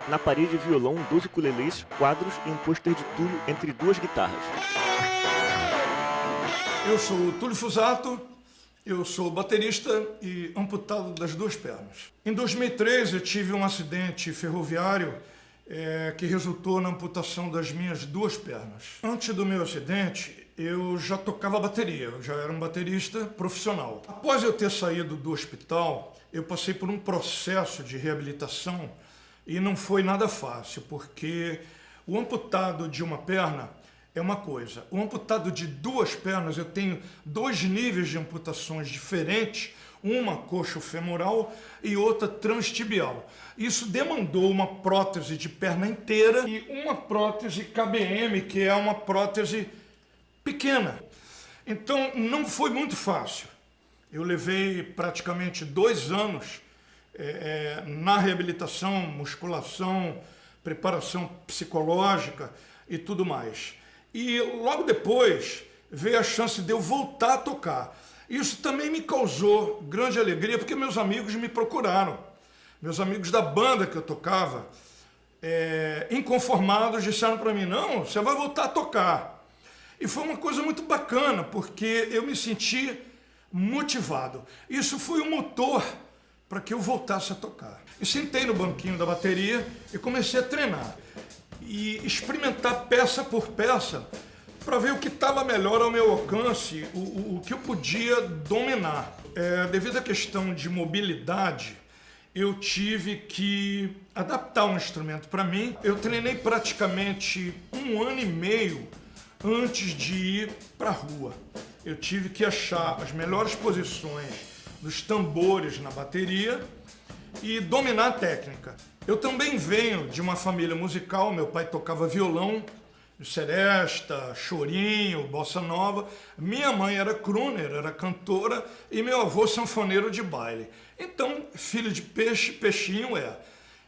Na parede, violão, 12 ukuleles, quadros e um pôster de Túlio entre duas guitarras. Eu sou o Túlio Fusato, eu sou baterista e amputado das duas pernas. Em 2003 eu tive um acidente ferroviário que resultou na amputação das minhas duas pernas. Antes do meu acidente, eu já tocava bateria, eu já era um baterista profissional. Após eu ter saído do hospital, eu passei por um processo de reabilitação e não foi nada fácil, porque o amputado de uma perna é uma coisa. O amputado de duas pernas, eu tenho dois níveis de amputações diferentes, uma coxo-femoral e outra transtibial. Isso demandou uma prótese de perna inteira e uma prótese KBM, que é uma prótese pequena. Então não foi muito fácil. Eu levei praticamente 2 anos na reabilitação, musculação, preparação psicológica e tudo mais. E logo depois veio a chance de eu voltar a tocar. Isso também me causou grande alegria, porque meus amigos me procuraram. Meus amigos da banda que eu tocava, inconformados, disseram para mim, não, você vai voltar a tocar. E foi uma coisa muito bacana, porque eu me senti motivado. Isso foi um motor para que eu voltasse a tocar. E sentei no banquinho da bateria e comecei a treinar. E experimentar peça por peça para ver o que estava melhor ao meu alcance, o que eu podia dominar. Devido à questão de mobilidade, eu tive que adaptar um instrumento para mim. Eu treinei praticamente 1 ano e meio antes de ir para a rua. Eu tive que achar as melhores posições dos tambores na bateria e dominar a técnica. Eu também venho de uma família musical, meu pai tocava violão, seresta, chorinho, bossa nova. Minha mãe era crooner, era cantora, e meu avô sanfoneiro de baile. Então, filho de peixe, peixinho é.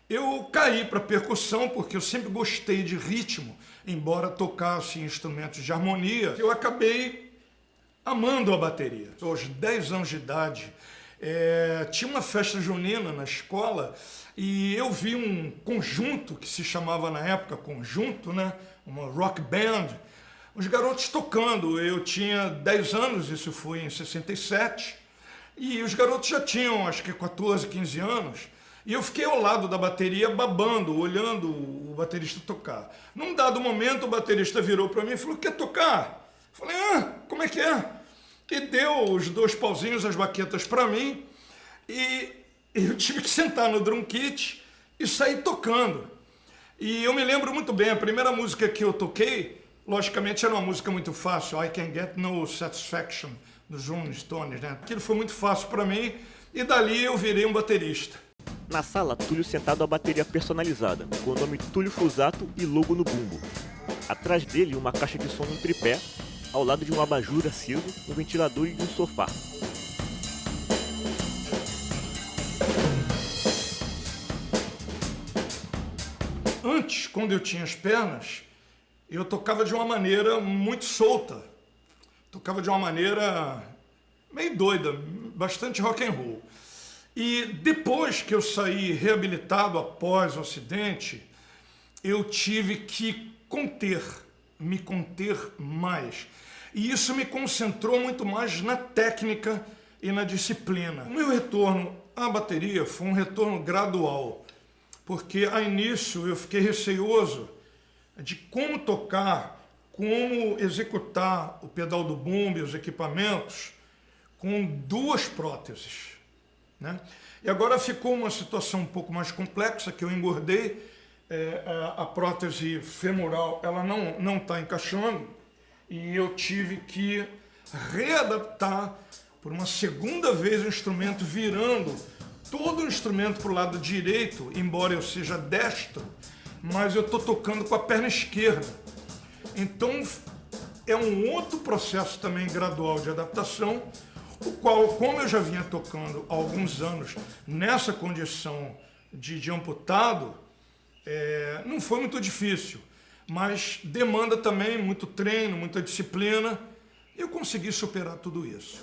Eu caí para percussão porque eu sempre gostei de ritmo, embora tocasse instrumentos de harmonia. Eu acabei amando a bateria. Aos 10 anos de idade, tinha uma festa junina na escola e eu vi um conjunto, que se chamava na época conjunto, né? Uma rock band, os garotos tocando. Eu tinha 10 anos, isso foi em 67, e os garotos já tinham acho que 14, 15 anos, e eu fiquei ao lado da bateria babando, olhando o baterista tocar. Num dado momento o baterista virou para mim e falou, quer tocar? Eu falei, como é que é? E deu os 2 pauzinhos, as baquetas para mim, e eu tive que sentar no drum kit e sair tocando. E eu me lembro muito bem, a primeira música que eu toquei, logicamente era uma música muito fácil, I Can Get No Satisfaction, dos Rolling Stones, né? Aquilo foi muito fácil para mim, e dali eu virei um baterista. Na sala, Túlio sentado à bateria personalizada, com o nome Túlio Fusato e logo no bumbo. Atrás dele, uma caixa de som em tripé, ao lado de um abajur aceso, um ventilador e um sofá. Antes, quando eu tinha as pernas, eu tocava de uma maneira muito solta. Tocava de uma maneira meio doida, bastante rock and roll. E depois que eu saí reabilitado após o acidente, eu tive que me conter mais. E isso me concentrou muito mais na técnica e na disciplina. O meu retorno à bateria foi um retorno gradual, porque a início eu fiquei receoso de como tocar, como executar o pedal do bumbo, os equipamentos, com 2 próteses, né? E agora ficou uma situação um pouco mais complexa, que eu engordei, a prótese femoral ela não está encaixando, e eu tive que readaptar por uma segunda vez o instrumento, virando todo o instrumento para o lado direito, embora eu seja destro, mas eu estou tocando com a perna esquerda. Então é um outro processo também gradual de adaptação, o qual, como eu já vinha tocando há alguns anos nessa condição de amputado, não foi muito difícil, mas demanda também muito treino, muita disciplina, e eu consegui superar tudo isso.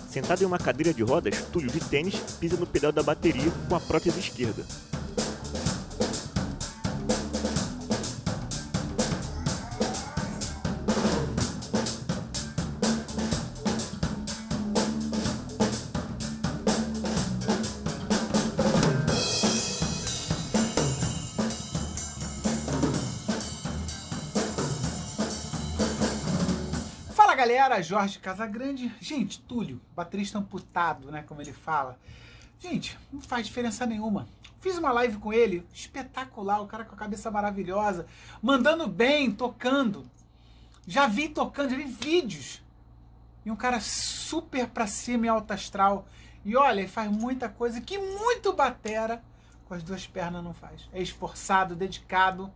Sentado em uma cadeira de rodas, Túlio de tênis pisa no pedal da bateria com a prótese esquerda. galera, Jorge Casagrande. Gente, Túlio, baterista amputado, né, como ele fala. Gente, não faz diferença nenhuma. Fiz uma live com ele, espetacular, o cara com a cabeça maravilhosa, mandando bem, tocando. Já vi tocando, já vi vídeos. E um cara super pra cima e alto astral. E olha, ele faz muita coisa que muito batera com as duas pernas não faz. É esforçado, dedicado.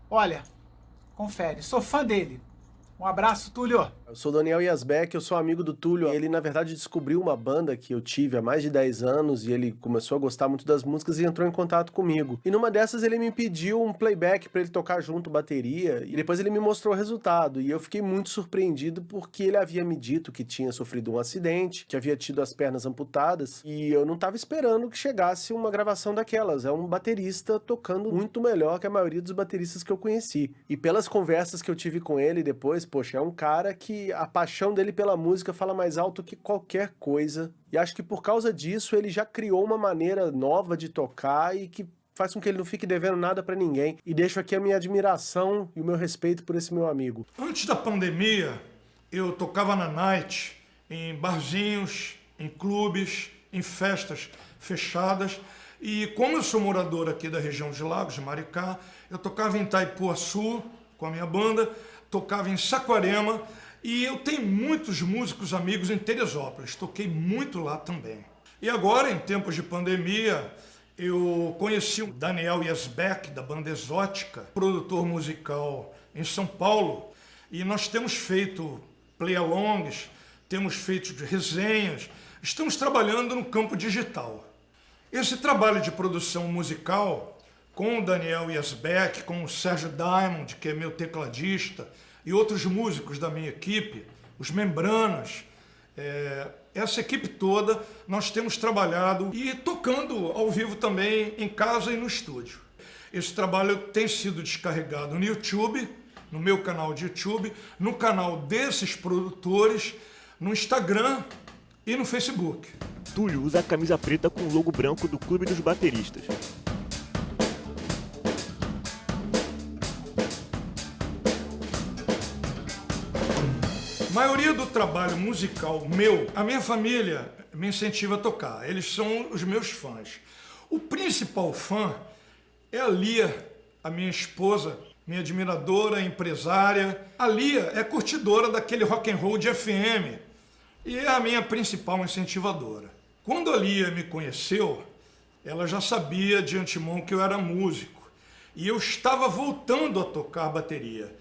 Olha, confere, sou fã dele. Um abraço, Túlio. Eu sou o Daniel Yazbek, eu sou amigo do Túlio. Ele, na verdade, descobriu uma banda que eu tive há mais de 10 anos e ele começou a gostar muito das músicas e entrou em contato comigo. E numa dessas ele me pediu um playback pra ele tocar junto, bateria, e depois ele me mostrou o resultado. E eu fiquei muito surpreendido porque ele havia me dito que tinha sofrido um acidente, que havia tido as pernas amputadas, e eu não tava esperando que chegasse uma gravação daquelas. É um baterista tocando muito melhor que a maioria dos bateristas que eu conheci. E pelas conversas que eu tive com ele depois, poxa, é um cara que a paixão dele pela música fala mais alto que qualquer coisa. E acho que por causa disso ele já criou uma maneira nova de tocar e que faz com que ele não fique devendo nada pra ninguém. E deixo aqui a minha admiração e o meu respeito por esse meu amigo. Antes da pandemia, eu tocava na night, em barzinhos, em clubes, em festas fechadas. E como eu sou morador aqui da região de Lagos, de Maricá, eu tocava em Itaipuaçu com a minha banda, tocava em Saquarema, e eu tenho muitos músicos amigos em Teresópolis, toquei muito lá também. E agora, em tempos de pandemia, eu conheci o Daniel Yazbek, da banda Exótica, produtor musical em São Paulo, e nós temos feito play-alongs, temos feito resenhas, estamos trabalhando no campo digital. Esse trabalho de produção musical, com o Daniel Yazbek, com o Sérgio Diamond, que é meu tecladista, e outros músicos da minha equipe, os Membranas, essa equipe toda, nós temos trabalhado e tocando ao vivo também em casa e no estúdio. Esse trabalho tem sido descarregado no YouTube, no meu canal de YouTube, no canal desses produtores, no Instagram e no Facebook. Túlio usa a camisa preta com o logo branco do Clube dos Bateristas. A maioria do trabalho musical meu, a minha família me incentiva a tocar. Eles são os meus fãs. O principal fã é a Lia, a minha esposa, minha admiradora, empresária. A Lia é curtidora daquele rock and roll de FM e é a minha principal incentivadora. Quando a Lia me conheceu, ela já sabia de antemão que eu era músico e eu estava voltando a tocar bateria.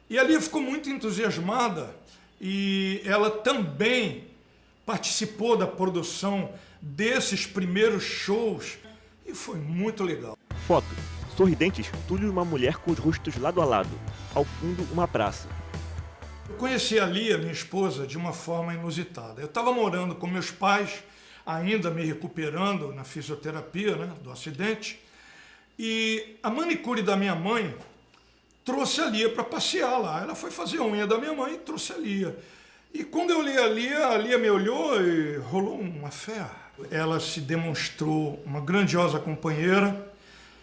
E a Lia ficou muito entusiasmada e ela também participou da produção desses primeiros shows e foi muito legal. Foto. Sorridentes, Túlio e uma mulher com os rostos lado a lado. Ao fundo, uma praça. Eu conheci a Lia, minha esposa, de uma forma inusitada. Eu estava morando com meus pais, ainda me recuperando na fisioterapia, né, do acidente, e a manicure da minha mãe trouxe a Lia para passear lá. Ela foi fazer a unha da minha mãe e trouxe a Lia. E quando eu olhei a Lia me olhou e rolou uma fé. Ela se demonstrou uma grandiosa companheira,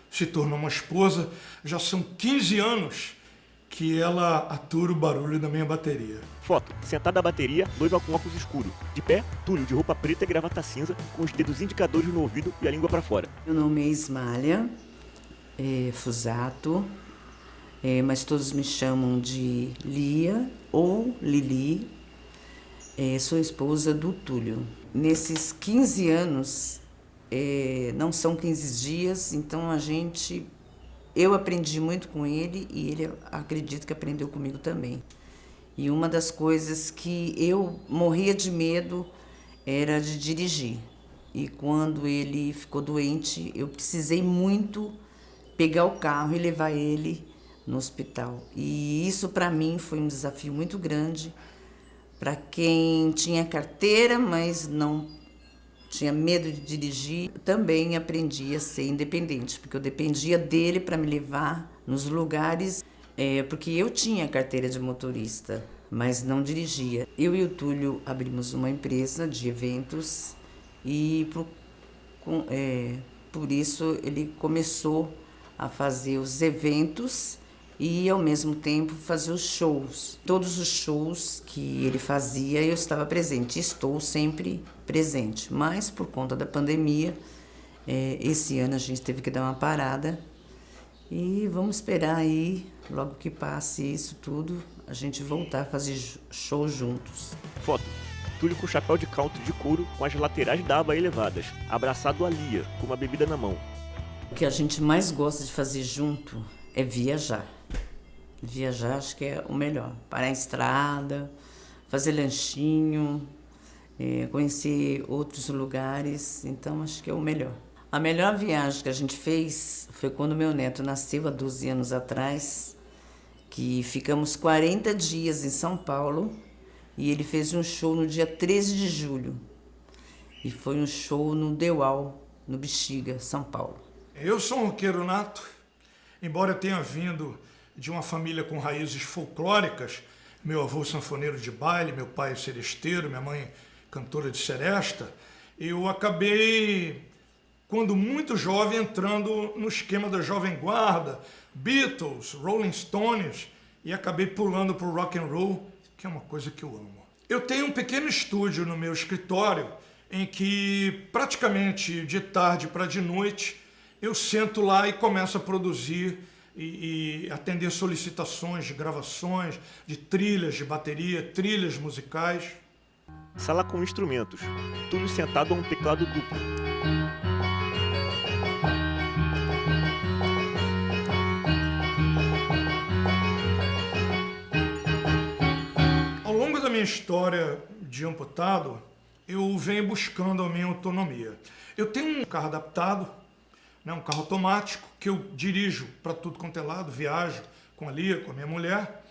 se tornou uma esposa. Já são 15 anos que ela atura o barulho da minha bateria. Foto. Sentada à bateria, noiva com óculos escuros. De pé, Túlio de roupa preta e gravata cinza, com os dedos indicadores no ouvido e a língua para fora. Meu nome é Ismália Fusato. Mas todos me chamam de Lia ou Lili. Sou esposa do Túlio. Nesses 15 anos, não são 15 dias, então eu aprendi muito com ele e ele, acredito que aprendeu comigo também. E uma das coisas que eu morria de medo era de dirigir. E quando ele ficou doente, eu precisei muito pegar o carro e levar ele no hospital. E isso para mim foi um desafio muito grande. Para quem tinha carteira, mas não tinha medo de dirigir, também aprendi a ser independente, porque eu dependia dele para me levar nos lugares, porque eu tinha carteira de motorista, mas não dirigia. Eu e o Túlio abrimos uma empresa de eventos e por isso ele começou a fazer os eventos e ao mesmo tempo fazer os shows. Todos os shows que ele fazia eu estava presente, estou sempre presente, mas por conta da pandemia, esse ano a gente teve que dar uma parada e vamos esperar aí, logo que passe isso tudo, a gente voltar a fazer shows juntos. Foto. Túlio com chapéu de country de couro com as laterais da aba elevadas, abraçado a Lia, com uma bebida na mão. O que a gente mais gosta de fazer junto é viajar. Viajar acho que é o melhor. Parar em estrada, fazer lanchinho, conhecer outros lugares, então acho que é o melhor. A melhor viagem que a gente fez foi quando meu neto nasceu, há 12 anos atrás, que ficamos 40 dias em São Paulo e ele fez um show no dia 13 de julho. E foi um show no Deual, no Bexiga, São Paulo. Eu sou um roqueiro nato, embora eu tenha vindo de uma família com raízes folclóricas, meu avô sanfoneiro de baile, meu pai seresteiro, minha mãe cantora de seresta, eu acabei, quando muito jovem, entrando no esquema da Jovem Guarda, Beatles, Rolling Stones, e acabei pulando pro rock and roll, que é uma coisa que eu amo. Eu tenho um pequeno estúdio no meu escritório, em que praticamente de tarde para de noite, eu sento lá e começo a produzir e atender solicitações de gravações, de trilhas de bateria, trilhas musicais. Sala com instrumentos. Túlio sentado a um teclado duplo. Ao longo da minha história de amputado, eu venho buscando a minha autonomia. Eu tenho um carro adaptado, um carro automático, que eu dirijo para tudo quanto é lado, viajo com a Lia, com a minha mulher.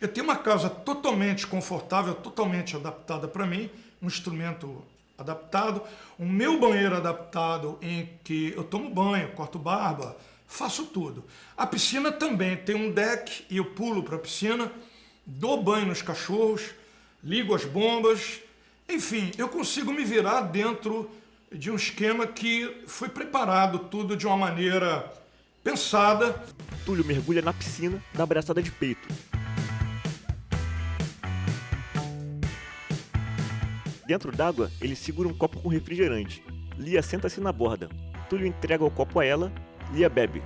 Eu tenho uma casa totalmente confortável, totalmente adaptada para mim, um instrumento adaptado, o meu banheiro adaptado em que eu tomo banho, corto barba, faço tudo. A piscina também tem um deck e eu pulo para a piscina, dou banho nos cachorros, ligo as bombas, enfim, eu consigo me virar dentro de um esquema que foi preparado tudo de uma maneira pensada. Túlio mergulha na piscina da abraçada de peito. Dentro d'água, ele segura um copo com refrigerante. Lia senta-se na borda. Túlio entrega o copo a ela, Lia bebe.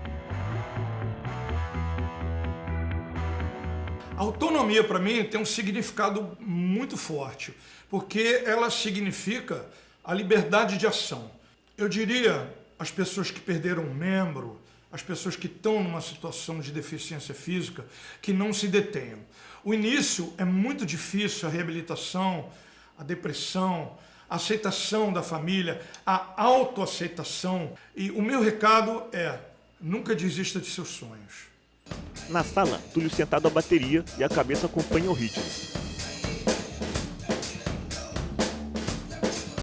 A autonomia, para mim, tem um significado muito forte, porque ela significa a liberdade de ação. Eu diria, as pessoas que perderam um membro, as pessoas que estão numa situação de deficiência física, que não se detenham. O início é muito difícil, a reabilitação, a depressão, a aceitação da família, a autoaceitação. E o meu recado é, nunca desista de seus sonhos. Na sala, Túlio sentado à bateria e a cabeça acompanha o ritmo.